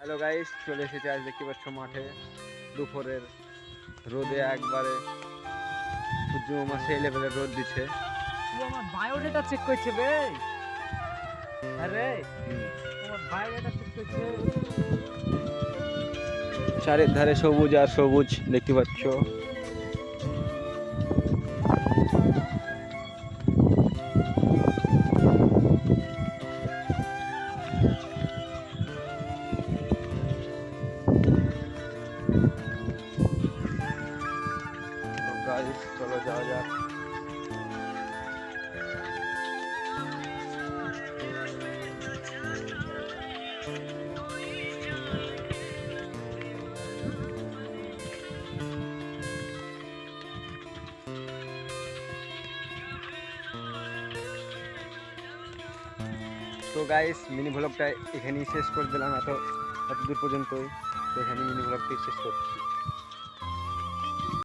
Hello guys, চলে এসেছে আজ দেখতে পাচ্ছ মাঠে দুপুরের রোদে একবারে সূর্য মামা সেই লেভেলের রোদ দিচ্ছে। তুই আমার বায়োডাটা চেক করছে বে। আরে তোমার বায়োডাটা চেক করছে। চারের ধারে সবুজ আর সবুজ দেখতে পাচ্ছ। গাইস চলো যাওয়া যাক। তো গাইস মিনি ভ্লগটা এখানেই শেষ করে দিলাম, এত দূর পর্যন্তই। তো এখানে মিনি ভ্লগটি শেষ করছি।